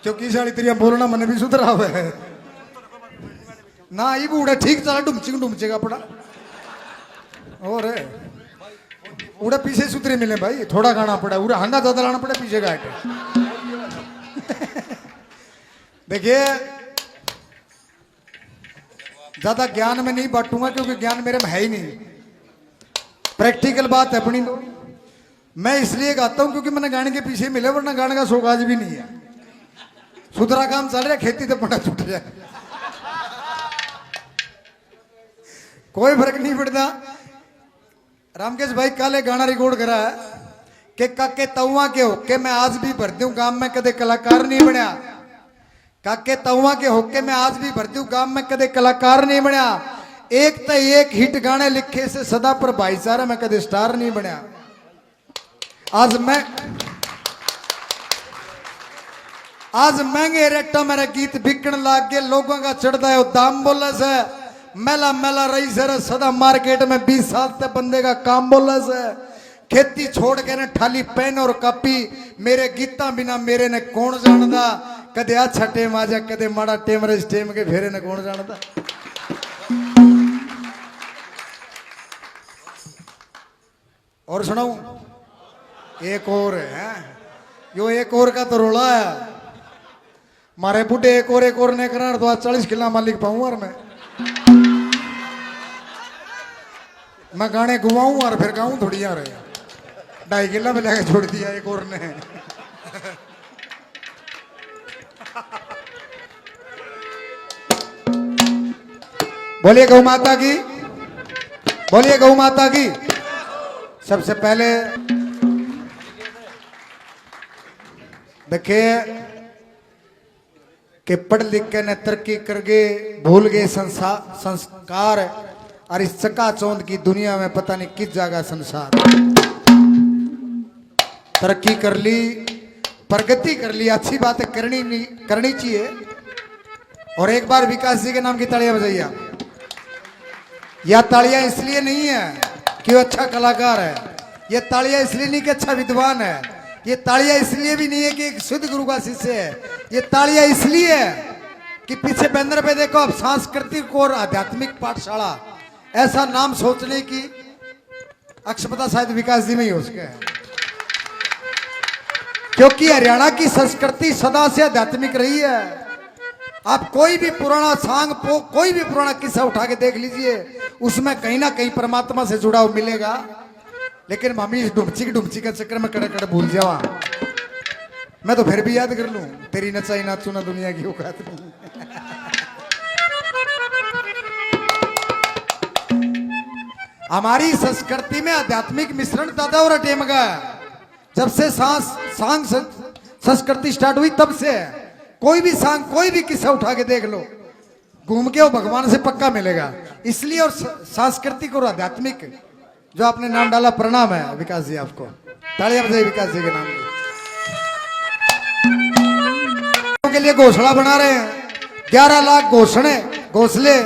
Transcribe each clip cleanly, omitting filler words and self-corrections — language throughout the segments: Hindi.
क्योंकि साड़ी तेरिया बोलना मन भी सुधरा हुआ है ना ये बूढ़ा ठीक चला डुमचेगा पड़ा और उड़ा पीछे सुतरे मिले भाई थोड़ा गाना पड़ा उड़ा हंगा ज्यादा लाना पड़ा पीछे गाट देखिए ज्यादा ज्ञान में नहीं बांटूंगा क्योंकि ज्ञान मेरे में है ही नहीं प्रैक्टिकल बात है अपनी मैं इसलिए गाता हूं क्योंकि मैंने गाने के पीछे मिले वरना गाने का शौक आज भी नहीं है सुधरा काम चल रहा है खेती तो पड़ा छूट जाए कोई फर्क नहीं पड़ता रामकेश भाई कल एक गाना रिकॉर्ड करा है कि काके तउआ के होके मैं आज भी भरती हूँ गांव में कदे कलाकार नहीं बनया काके तउआ के होके मैं आज भी भरती हूँ गांव में कदे कलाकार नहीं बनया एक तो एक हिट गाने लिखे से सदा पर भाईचारा में कदे स्टार नहीं बनया आज महंगे रेटा मेरा गीत बिकन लाग गए लोगों का चढ़ता है दाम बोला से मेला मेला रही सर सदा मार्केट में 20 साल तक बंदे का काम बोला से खेती छोड़ के ने थाली पेन और कॉपी मेरे गीता बिना मेरे ने कौन जानदा कदे अच्छा टेम आजा कदे माड़ा टेम रस टेम के फेरे ने कौन जानदा और सुनाऊं एक और है यो एक और का तो रोला है मारे बुढ़े एक और ने करा तो आज 40 किला मालिक पाऊं और मैं गाने घुमाऊं और फिर गाऊं थोड़ी यार 2.5 किला में लेके छोड़ दिया एक और ने बोलिए गौ माता की बोलिए गौ माता की सबसे पहले देखिए कि पढ़ लिख के ने तरक्की कर गए भूल गए संस्कार और इस चकाचौंध की दुनिया में पता नहीं किस जगह संसार तरक्की कर ली प्रगति कर ली अच्छी बातें करनी चाहिए और एक बार विकास जी के नाम की तालियां बजाइए आप यह तालियां इसलिए नहीं है कि वो अच्छा कलाकार है ये तालियां इसलिए नहीं कि अच्छा विद्वान है ये तालियां इसलिए भी नहीं है कि एक शुद्ध गुरु का शिष्य है ये तालियां इसलिए है कि पीछे बैनर पे देखो अब सांस्कृतिक और आध्यात्मिक पाठशाला ऐसा नाम सोचने की अक्षमता शायद विकास जी में ही हो सके क्योंकि हरियाणा की संस्कृति सदा से आध्यात्मिक रही है आप कोई भी पुराना सांग कोई भी पुराना किस्सा उठा के देख लीजिए उसमें कहीं ना कहीं परमात्मा से जुड़ा हुआ मिलेगा लेकिन मामी इस डुमची के चक्कर में कड़े कड़े भूल जावा मैं तो फिर भी याद कर लूं तेरी नचाई नाचू ना दुनिया की औकात नहीं हमारी संस्कृति में आध्यात्मिक मिश्रण ज्यादा हो रहा टेम का जब से सांग संस्कृति स्टार्ट हुई तब से कोई भी सांग कोई भी किस्सा उठा के देख लो घूम के वो भगवान से पक्का मिलेगा इसलिए और सांस्कृतिक और आध्यात्मिक जो आपने नाम डाला प्रणाम है विकास जी आपको तालियां बजाइए विकास जी के नाम के लिए घोषणा बना रहे हैं 11 लाख घोषले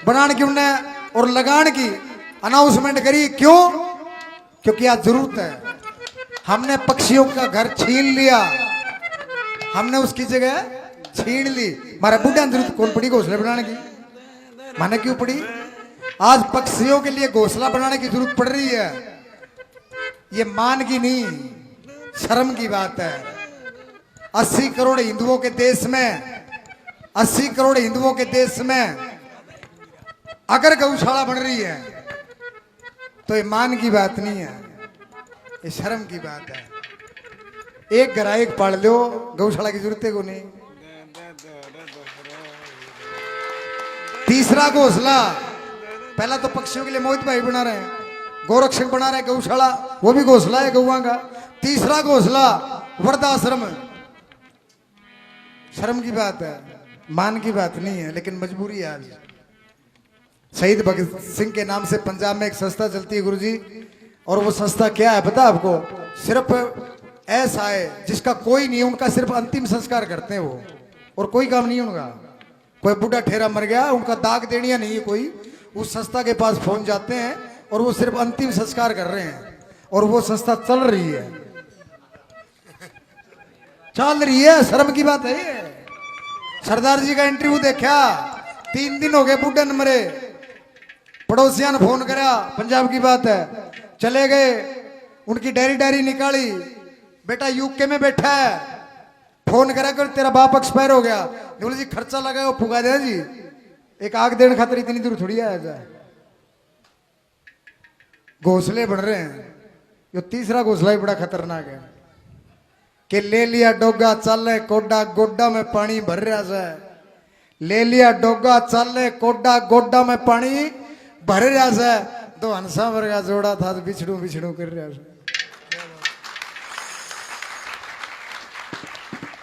बनाने की उन्हें और लगाने की अनाउंसमेंट करी क्यों क्योंकि आज जरूरत है हमने पक्षियों का घर छीन लिया हमने उसकी जगह छीन ली हमारा बुढ़ा जरूरत कौन पड़ी घोसले बनाने की माने क्यों पड़ी आज पक्षियों के लिए घोंसला बनाने की जरूरत पड़ रही है ये मान की नहीं शर्म की बात है 80 करोड़ हिंदुओं के देश में 80 करोड़ हिंदुओं के देश में अगर गौशाला बन रही है तो ये मान की बात नहीं है ये शर्म की बात है एक घर एक पाल लो गौशाला की जरूरत है को नहीं तीसरा घोंसला पहला तो पक्षियों के लिए मोहित भाई बना रहे हैं गोरक्षक बना रहे हैं गौशाला वो भी घोंसला है गौवा का तीसरा घोंसला वृद्धाश्रम शर्म की बात है मान की बात नहीं है लेकिन मजबूरी है आज शहीद भगत सिंह के नाम से पंजाब में एक संस्था चलती है गुरुजी और वो संस्था क्या है पता आपको सिर्फ ऐसा है जिसका कोई नहीं उनका सिर्फ अंतिम संस्कार करते हैं वो और कोई काम नहीं उनका कोई बूढ़ा ठेरा मर गया उनका दाग देनिया नहीं है कोई उस संस्था के पास पहुंच जाते हैं और वो सिर्फ अंतिम संस्कार कर रहे हैं और वो संस्था चल रही है चल रही है, शर्म की बात है ये। सरदार जी का इंटरव्यू देखा, 3 दिन हो गए बूढ़े न मरे। पड़ोसिया ने फोन करा, पंजाब की बात है, चले गए, उनकी डायरी डायरी निकाली, बेटा यूके में बैठा है, फोन करा कर तेरा बाप एक्सपायर हो गया। बोले जी खर्चा लगा वो फुगा दे जी, एक आग देने खातर इतनी दूर थोड़ी आया जाए। घोंसले बढ़ रहे हैं, ये तीसरा घोंसला ही बड़ा खतरनाक है कि ले लिया डोगा चाले कोडा गोडा में पानी भर रहा है। ले लिया डोगा चाले कोडा गोडा में पानी भर रहा है। दो हंसा वर्गा जोड़ा था तो बिछड़ू बिछड़ू कर रहा है।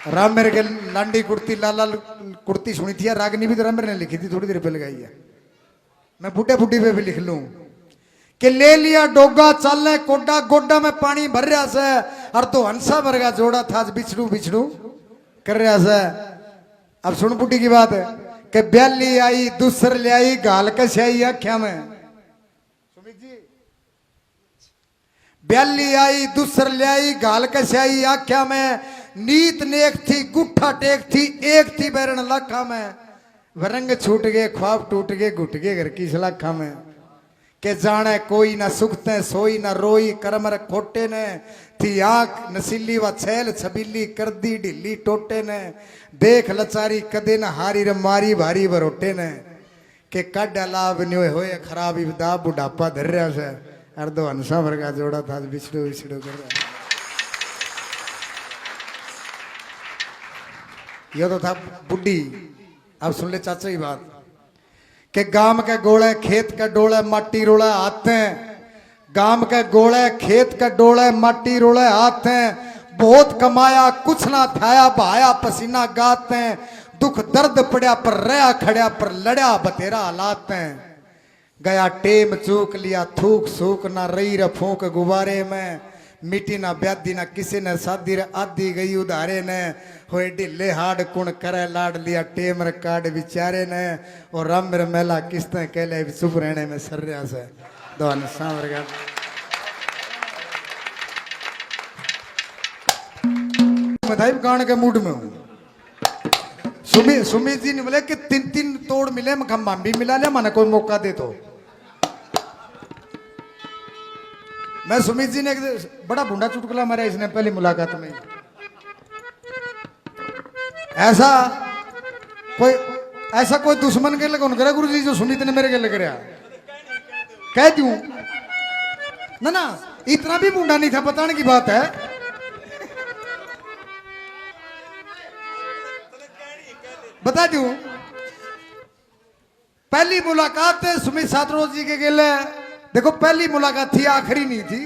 राम मेरे के लांडी कुर्ती लाल लाल कुर्ती सुनी थी, रागनी भी तो राम मेरे ने लिखी थी, थोड़ी देर पहले लगाई है। मैं बूढ़े बूढ़ी पे भी लिख लूं कि ले लिया डोगा चाले कोडा गोडा में पानी भर रहा है, और तो हंसा वर्गा जोड़ा था बिछड़ू बिछड़ू कर रहा है। अब सुन बुढ़ी की बात है कि ब्याली आई दूसर ले आई गाल कसाई आख्या में। सुमित जी, ब्याली आई दूसर ले आई गाल कसाई आख्या में, नीत नेक थी गुठा टेक थी, एक थी बैरन लाखा में, वरंग छूट गए ख्वाब टूट गए घुट गए घर की सलाखा में। के जाने कोई ना सुखते सोई ना रोई, करमर खोटे ने थी आंख नसीली व छैल छबीली, कर दी ढिल्ली टोटे ने, देख लचारी कदे न हारी र मारी भारी बरोटे ने, के कड लाभ न्योय होए खराब इबदा बुढ़ापा धर रहा से, और दो हंसा वर्गा जोड़ा था बिछड़ो बिछड़ो कर रहा। ये तो था बुढ़ी। अब सुन ले चाचा की बात कि गाम के गोले खेत के डोले माटी रोले आते हैं, गाम के गोले खेत के डोले माटी रोले आते हैं, बहुत कमाया कुछ ना थाया बहाया पसीना गाते हैं, दुख दर्द पड़ा पर रहा खड़ा पर लड़ा बतेरा हालात हैं, गया टेम चूक लिया थूक सूक ना रही र फूक गुब्बारे में, मिट्टी ना ब्यादी ना किसी ने शादी रे आधी गई उधारे ने, होए ढिले हाड कुण करे लाड लिया टेम रे काड बिचारे ने, और राम रे मेला किस्ते कहले चुप रहने में सर रहा से। दोन सांवर का बधाई गाने के मूड में हूँ। सुमित जी ने बोले कि 3 तोड़ मिले, हम भी मिला लिया, मैंने कोई मौका दे तो। मैं सुमित जी ने बड़ा भूंडा चुटकुला मारा इसने पहली मुलाकात में। ऐसा कोई दुश्मन के लगे करा गुरु जी जो सुमित ने मेरे के लग रहा कह दूं ना ना, इतना भी भूंडा नहीं था, बताने की बात है। बता दूं, पहली मुलाकात सुमित सातरोज जी के गेले, देखो पहली मुलाकात थी, आखिरी नहीं थी।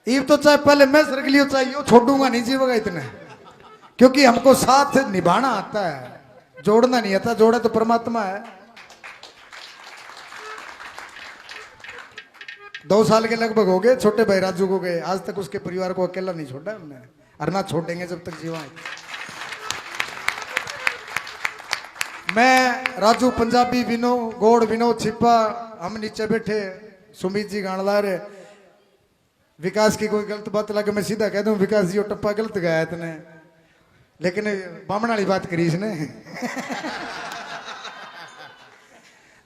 ये तो चाहे पहले मैं सर के लिए चाहिए छोड़ूंगा नहीं जीवेगा इतने, क्योंकि हमको साथ निभाना आता है, जोड़ना नहीं आता, जोड़ा तो परमात्मा है। 2 साल के लगभग हो गए, छोटे भाई राजू को गए, आज तक उसके परिवार को अकेला नहीं छोड़ा हमने, और ना छोड़ेंगे जब तक जीवा। मैं राजू पंजाबी विनो गोड़ विनो छिपा, हम नीचे बैठे, सुमित जी गान ला रहे, विकास की कोई गलत बात लगे मैं सीधा कह दूं विकास जी वो टप्पा गलत गाया इतने, लेकिन बामण वाली बात करी इसने।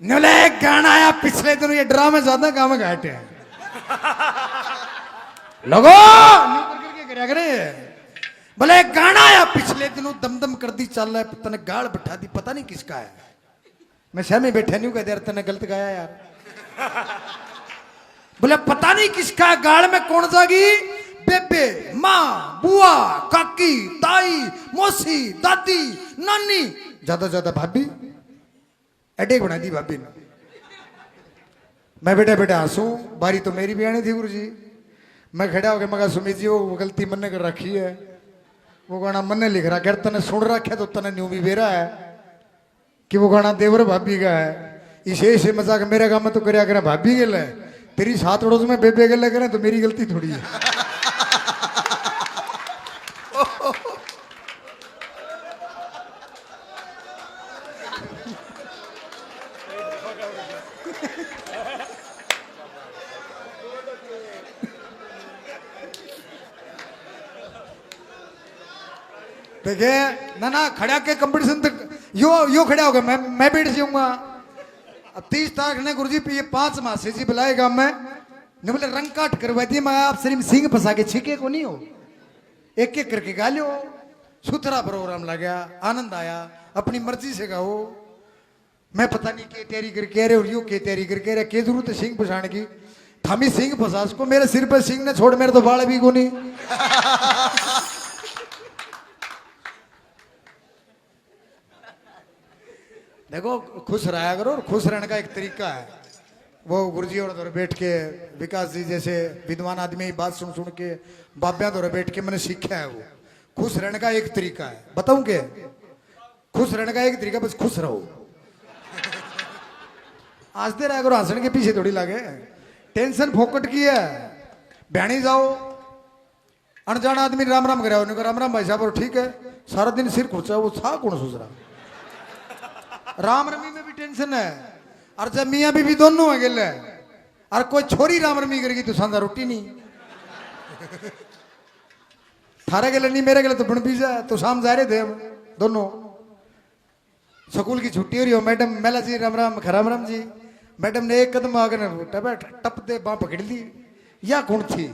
नले गाना आया पिछले दिनों, ये ड्रामे ज्यादा काम घाटे हैं लोगो करके करे, भले गाना आया पिछले दिनों, दमदम कर दी चल रहा है, तने गाल बैठा दी, पता नहीं किसका है। मैं सहमे बैठा नहीं कहते यार तने गलत गाया यार, बोले पता नहीं किसका है, गाल में कौन जागी, बेबे माँ बुआ काकी ताई मौसी दादी नानी, ज्यादा ज्यादा भाभी, एडे बना दी भाभी ने। मैं बेटा बेटा हंसू, बारी तो मेरी भी आनी थी गुरु जी। मैं खड़ा हो गया, मगर सुमित जी वो गलती मन ने कर रखी है, वो गाना मन ने लिख रहा, अगर तने सुन रखा तो तने न्यू भी बेरा है कि वो गाना देवर भाभी का है। इसे मजाक मेरे गाँव में तो करया करे भाभी गल है, तेरी 7 अड़ोस में बेबे गल करें तो मेरी गलती थोड़ी है। देखे ना ना खड़ा के कंपटीशन तक यो खड़ा होगा मैं बैठ जाऊंगा। अब 30 तारीख ने गुरुजी पे ये 5 मासे जी बुलाएगा मैं ने बोले रंग काट करवा दिए मैं आप सिर्फ सिंह फंसा के छीके को नहीं हो एक एक करके गा लो। सुथरा प्रोग्राम लगा आनंद आया अपनी मर्जी से गाओ। मैं पता नहीं के तैयारी करके रहे और यो के तैयारी करके रहे के जरूरत है सिंह फंसाने की थामी सिंह फंसा को मेरे सिर पर सिंह ने छोड़ मेरे तो बाल भी को नहीं। देखो खुश रहा करो और खुश रहने का एक तरीका है वो गुरुजी और उधर बैठ के विकास जी जैसे विद्वान आदमी बात सुन सुन के बाब्या उधर बैठ के मैंने सीखा है वो खुश रहने का एक तरीका है। बताऊं क्या खुश रहने का एक तरीका बस खुश रहो। हंसते रहा करो हंसने के पीछे थोड़ी लगे टेंशन फोकट की है। बहनी जाओ अनजान आदमी राम राम कराओ नहीं राम राम भाई साहब और ठीक है सारा दिन सिर खुर्चा वो था कौन सोच रहा। राम रमी में भी टेंशन है और जब मियाँ बीवी दोनों है गिल और कोई छोरी राम रमी करेगी तो सांदा रोटी नहीं थारे गले नहीं मेरे गले तो बन पीजा तो शाम जा रहे थे हम दोनों स्कूल की छुट्टी हो रही हो मैडम मेला जी राम राम खराम राम जी मैडम ने एक कदम आगे टप दे बाँ पकड़ ली या कौन थी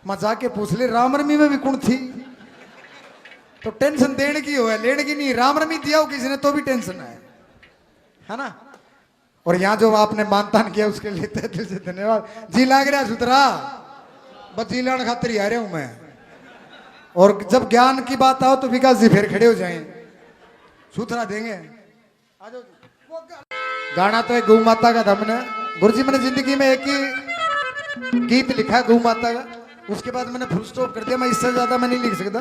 मैं जाके पूछ ले राम रमी में भी कौन थी तो टेंशन देने की हो है लेने की नहीं राम रमी दिया हो किसी ने तो भी टेंशन है ना। और यहाँ जो आपने मानतान किया उसके लिए दिल से धन्यवाद जी लाग रहा सुतरा बस जी लाने खातिर ही आ रहा हूं मैं। और जब ज्ञान की बात आओ तो विकास जी फिर खड़े हो जाएं सुथरा देंगे। गाना तो एक गौ माता का था मैंने गुरुजी मैंने जिंदगी में एक ही गीत लिखा गौ माता का उसके बाद मैंने फुल स्टॉप कर दिया मैं इससे ज्यादा मैं नहीं लिख सकता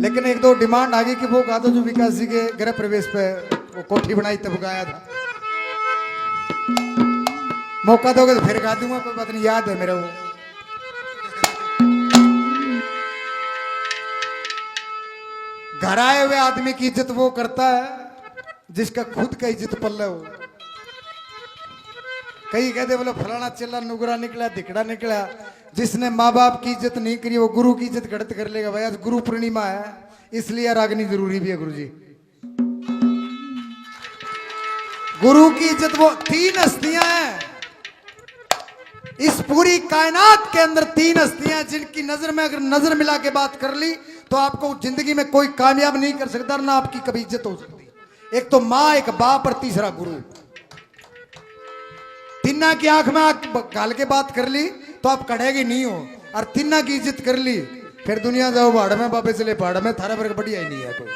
लेकिन एक दो डिमांड आ गई कि वो गा दो जो विकास जी के गृह प्रवेश पे वो कोठी बनाई तब गाया था। मौका दोगे तो फिर गा दूंगा कोई बात नहीं याद है मेरा वो। घर आए हुए आदमी की इज्जत वो करता है जिसका खुद का इज्जत पल्ले हो। कई कहते बोले फलाना चिल्ला नुगरा निकला दिकड़ा निकला जिसने माँ बाप की इज्जत नहीं करी वो गुरु की इज्जत गलत कर लेगा। भाई आज गुरु पूर्णिमा है इसलिए रागनी जरूरी भी है गुरुजी। गुरु की इज्जत वो 3 हस्तियां हैं इस पूरी कायनात के अंदर 3 हस्तियां जिनकी नजर में अगर नजर मिला के बात कर ली तो आपको जिंदगी में कोई कामयाब नहीं कर सकता ना आपकी कभी इज्जत हो सकती। एक तो माँ एक बाप और तीसरा गुरु। तिन्ना की आंख में आंख गाल के बात कर ली तो आप कड़ेगी नहीं हो और तिन्ना की इज्जत कर ली फिर दुनिया जाओ पहाड़ में बाबे चले पहाड़ में थारा पर बढ़िया ही नहीं है कोई।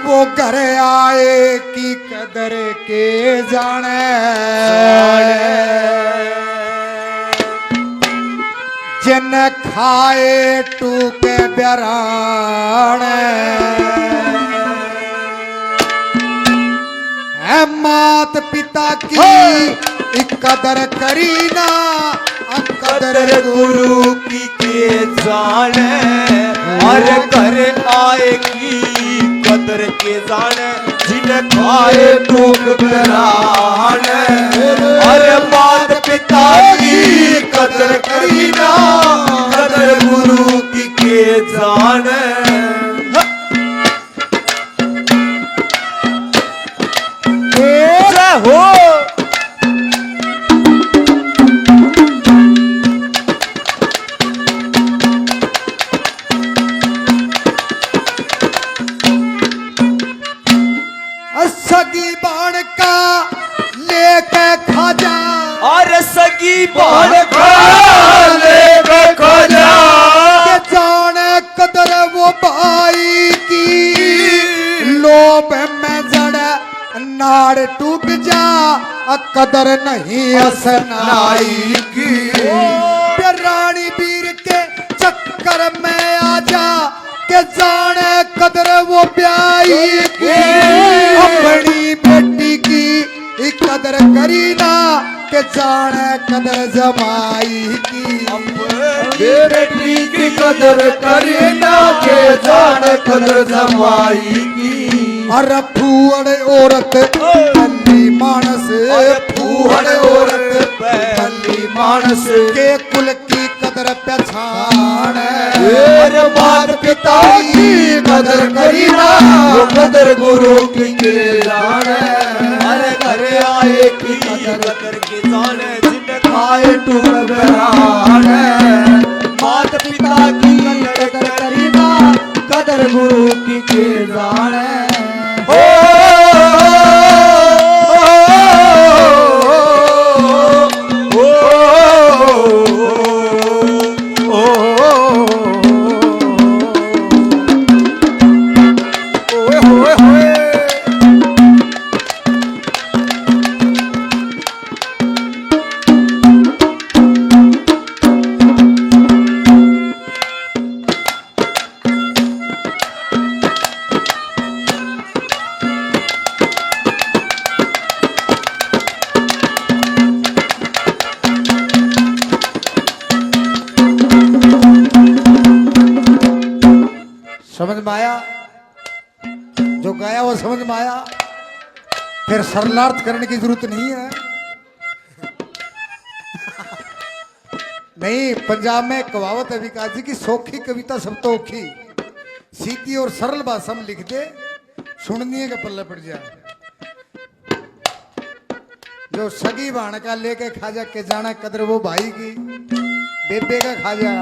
वो घर आए की कदर के जाने जिन खाए टूके ब्याराने मात पिता की कदर करीना कदर गुरु की के जाने और घर आए की कदर के जाने जिन खाए टूक कराने और मात पिता की कदर करीना कदर गुरु की के जाने। हो सगी बाण का लेके खाजा और सगी बाण का लेके खाजा जाने कदर वो भाई की लोभ में जड़ा नाड़ टूट जा कदर नहीं असनाई की। रानी वीर के चक्कर में आजा के जाने कदर वो प्याई की अपनी बेटी की कदर करीना के जाने कदर जमाई की बेटी की कदर करीना के जाने कदर जमाई की। अरे फूहड़ औरत भली मानस फूहड़ औरत भली मानस के कुल की कदर कदर पहचान अरे मात पिता की कदर करी ना वो कदर गुरु की के जाने अरे घर आए की कदर के जाने जिन खाए तू घबराने मात पिता की कदर करी ना कदर गुरु की के जाने समझ में आया? जो गाया वो समझ में आया? फिर सरलार्थ करने की जरूरत नहीं है। नहीं, पंजाब में एक कहावत है विकास जी की, सौखी कविता सब तो औखी, सीधी और सरल भाषा में लिख दे, सुननी है के पल्ले पड़ जाए। जो सगी भाण का लेके खाजा के जाना कदर वो भाई की, बेबे का खाजा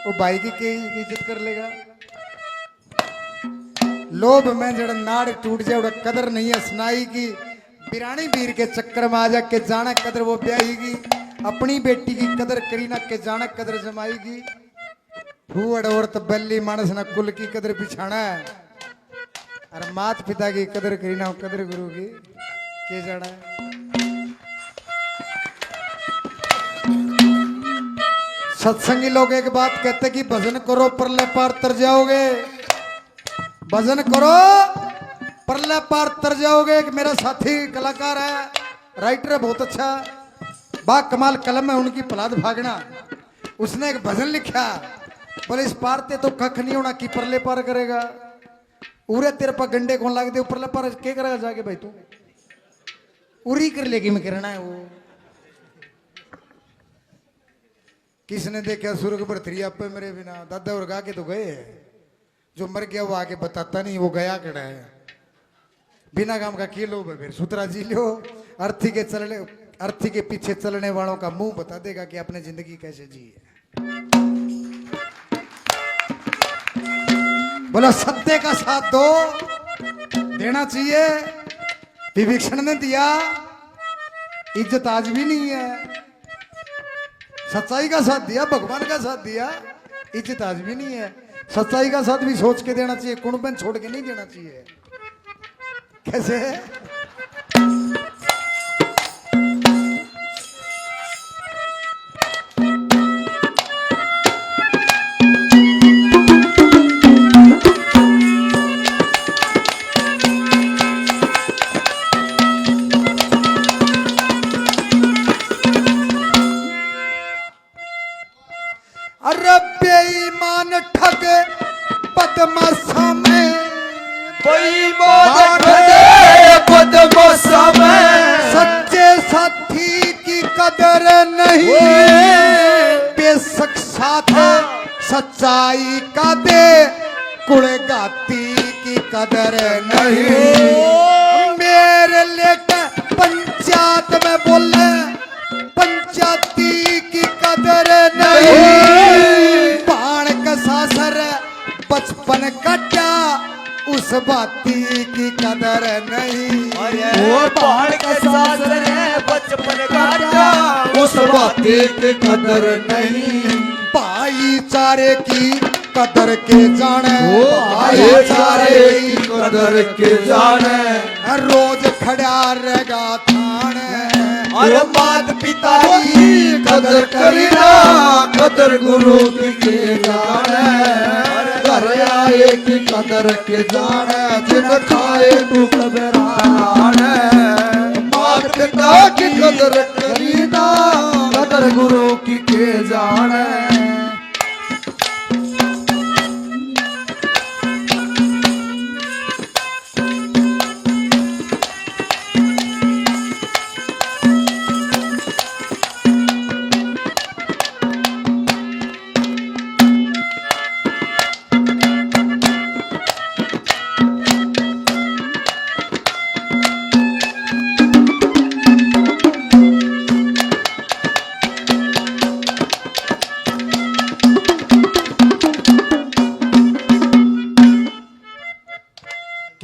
वो भाई की इज्जत कर लेगा। लोभ में जड़ नाड़ टूट जाए उड़ा कदर नहीं है सुनाई की, बिरानी बीर के चक्कर में आ जा के जाना कदर वो ब्याहीगी, अपनी बेटी की कदर करी ना के जाना कदर जमाएगी। फूअड़ औरत बल्ली मानस ना कुल की कदर पिछाना है, और मात पिता की कदर करी ना कदर गुरु की के जाना है। सत्संगी लोग एक बात कहते कि भजन करो परले पार तर जाओगे, भजन करो परले पार तर जाओगे। एक मेरा साथी कलाकार है, राइटर है, बहुत अच्छा बा कमाल कलम है उनकी, प्रहलाद भागना, उसने एक भजन लिखा, बोले इस पार ते तो कख नहीं होना कि परले पार करेगा, उरे तेरे पर गंडे कौन लाग दे, परले पार के करेगा जाके भाई तू उरी कर लेगी में करना है वो। किसने देखा सुर्ग पर थ्रिया पे मेरे बिना, दादा और गा के तो गए, जो मर गया वो आके बताता नहीं वो गया कड़ा है, बिना काम का किलो है। फिर सुतरा जी लो, अर्थी के पीछे चलने वालों का मुंह बता देगा कि आपने जिंदगी कैसे जी है। बोला सत्य का साथ दो, देना चाहिए। विभीषण ने दिया, इज्जत आज भी नहीं है। सच्चाई का साथ दिया, भगवान का साथ दिया, इज्जत आज भी नहीं है। सच्चाई का साथ भी सोच के देना चाहिए, कुणबन छोड़ के नहीं देना चाहिए। कैसे है? अरे बेईमान ठग बदमाशा में, बेईमान ठग बदमाशा में, सच्चे साथी की कदर नहीं, बेशक साथ सच्चाई का दे, कुड़गाती की कदर नहीं। मेरे लेकर पंचायत में बोले, पंचायती की कदर नहीं, बाण का सासर बचपन कटा, उस बाती की कदर नहीं। वो बाण का सासर है बचपन काटा, उस बाती की कदर नहीं। भाईचारे की कदर के जाने, भाईचारे की कदर के जाने, रोज खड़ा रहेगा थाने। अरे मात पिता की कदर करी ना कदर गुरु की के जाने, घर आए की कदर के जाने, जिन खाए तू घबराने। मात पिता की कदर करी ना कदर गुरु की के जाने।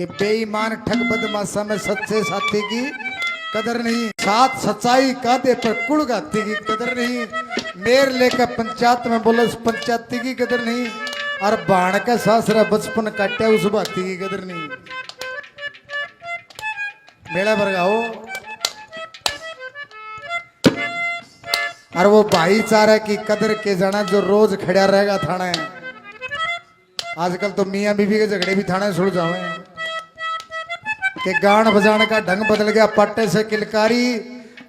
कि बेईमान ठग बदमाशा में सच्चे साथी की कदर नहीं, साथ सच्चाई कादे पर कुड़ गाती की कदर नहीं, मेर लेकर पंचायत में बोलो उस पंचायती की कदर नहीं, और बाण का सासरा बचपन काटे उस बाती की कदर नहीं। मेला बरगाओ और वो भाईचारा की कदर के जाना जो रोज खड़ा रहेगा थाना है। आजकल तो मियां बीवी के झगड़े भी थाने सुड़ जाओ कि गान बजाने का ढंग बदल गया, पट्टे से किलकारी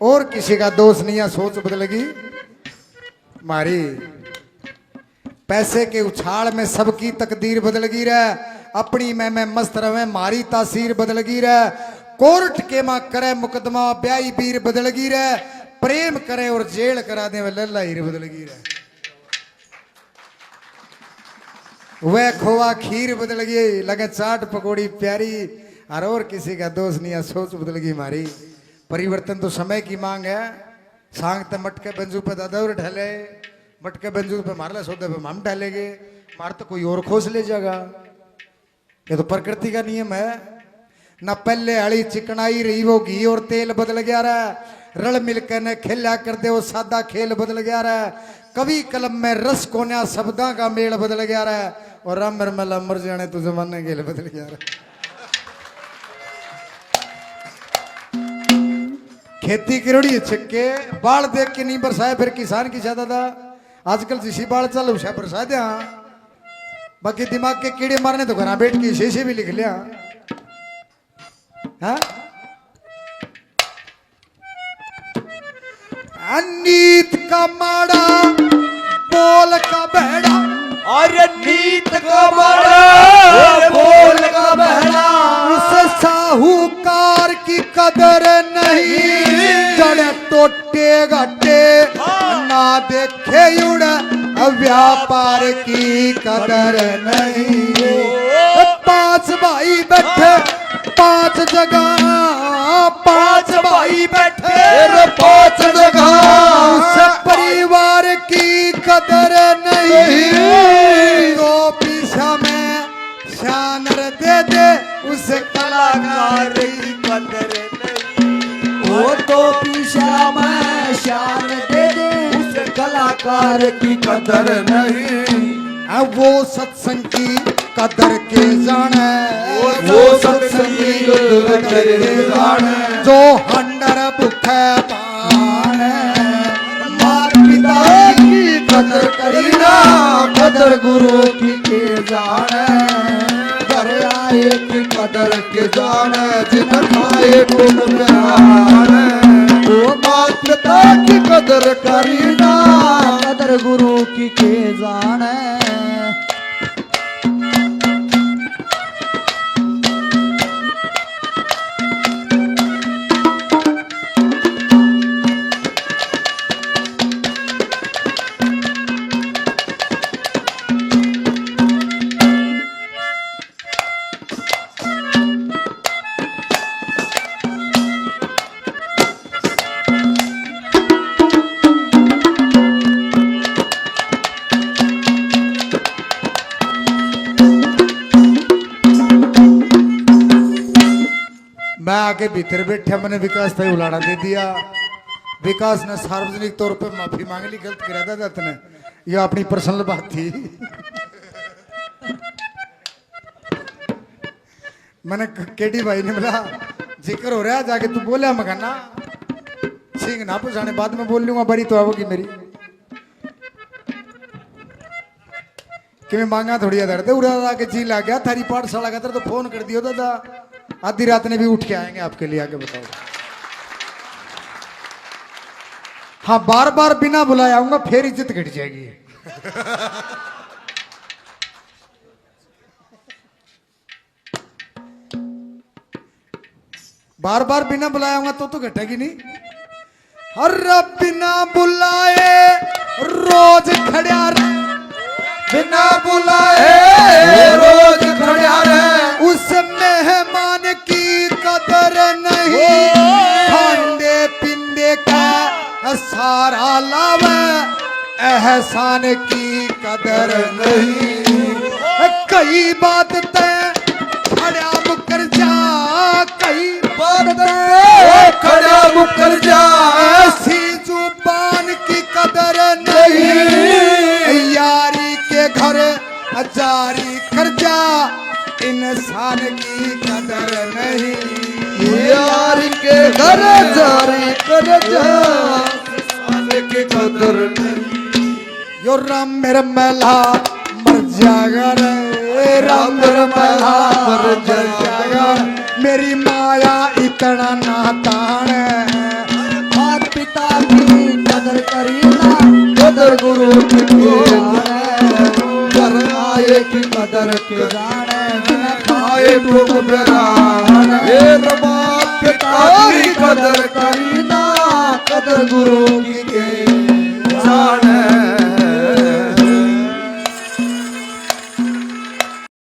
और किसी का दोष नहीं है, सोच बदलेगी मारी। पैसे के उछाल में सबकी तकदीर बदल गई रे, अपनी मैं मस्त रहे मारी तासीर बदल गई रे, कोर्ट के मां करे मुकदमा ब्याई बीर बदल गई रे, प्रेम करे और जेल करा दे लल्ला हीर बदल गई रे, वह खोवा खीर बदल गई लगे चाट पकौड़ी प्यारी, और किसी का दोष नहीं है, सोच बदल गई हमारी। परिवर्तन तो समय की मांग है, सांग ते मटके बंजू पे दादा और ढले, मटके बंजू पे मारला सौदे पे हम ढलेगे, मार तो कोई और खोस ले जाएगा। ये तो प्रकृति का नियम है ना। पहले हली चिकनाई रही वो घी और तेल बदल गया रहा, रल मिलकर ने खेला कर दे वो सादा खेल बदल गया रहा, कवि कलम में रस कोन्या शब्दा का मेल बदल गया रहा, और राम रमला मर जाने तो जमाने खेल बदल गया रहा। खेती किरोड़ी छिक्के बाल देख के नहीं बरसाए फिर किसान की ज्यादा था, आजकल जिसी बाल चल उसे बरसा दे, बाकी दिमाग के कीड़े मारने तो घर बैठ के शीशे भी लिख लिया। हाँ? नीत का माड़ा बोल का बहड़ा, और नीत का माड़ा बोल का बहड़ा, उस साहूकार की कदर नहीं, जड़ टोटे घाटे ना देखे उड़, व्यापार की कदर नहीं। पांच भाई बैठे पांच जगह, पांच भाई बैठे पांच जगह, उस परिवार की कदर नहीं, तो पीछा में शान दे दे उस कलाकार की कदर नहीं, वो तो पीछा में शान दे दे उस कलाकार की कदर नहीं। वो सत्संग की कदर के जाने, वो सत्संग की कदर के जाने, जो हंडर भूखे पाने, मात पिता की कदर करीना, कदर गुरु की के जाने, घर आए की कदर के जाने, जिन खाए खूब प्यारे, वो मात पिता की कदर करीना, कदर गुरु की के जाने। मैं आगे भीतर बैठा, मैंने विकास भाई उलाड़ा दे दिया। विकास ने सार्वजनिक तौर पे माफी मांग ली, गलत करा था दत्त ने, यह अपनी पर्सनल बात थी। मैंने केडी भाई ने बोला जिक्र हो रहा है जाके तू बोला मगाना सिंह ना पुछाने, बाद में बोल लूंगा, बड़ी तो आओगी मेरी कि मैं मांगा थोड़ी दर्द है उड़ा आके जी ला गया थारी पाठशाला का तो फोन कर दियो दादा, आधी रात ने भी उठ के आएंगे आपके लिए, आगे बताओ। हाँ बार बार बिना बुलाया आऊंगा फिर इज्जत घट जाएगी। बार बार बिना बुलाया आऊंगा तो घटेगी नहीं। हर बिना बुलाए रोज खड़ा बिना बुलाए रोज खड़ा रहे, उस मेहमान की कदर नहीं, खांडे पिंडे का सारा लावे, एहसान की कदर नहीं। कई बात तय खड़ा मुकर भाई खड़ा मुकर जा ऐसी जुबान की कदर नहीं यारी के घर जारी कर जा इंसान की कदर नहीं यार के घर जारी कर जा की कदर नहीं यो राम मेरा मला मर जाएगा रे राम मेरा मला मर जाएगा मेरी माया इतना नातान माता पिता की कदर करीना कदर गुरु की घर आए की कदर के जाने खाए तो बेगान हे माता पिता की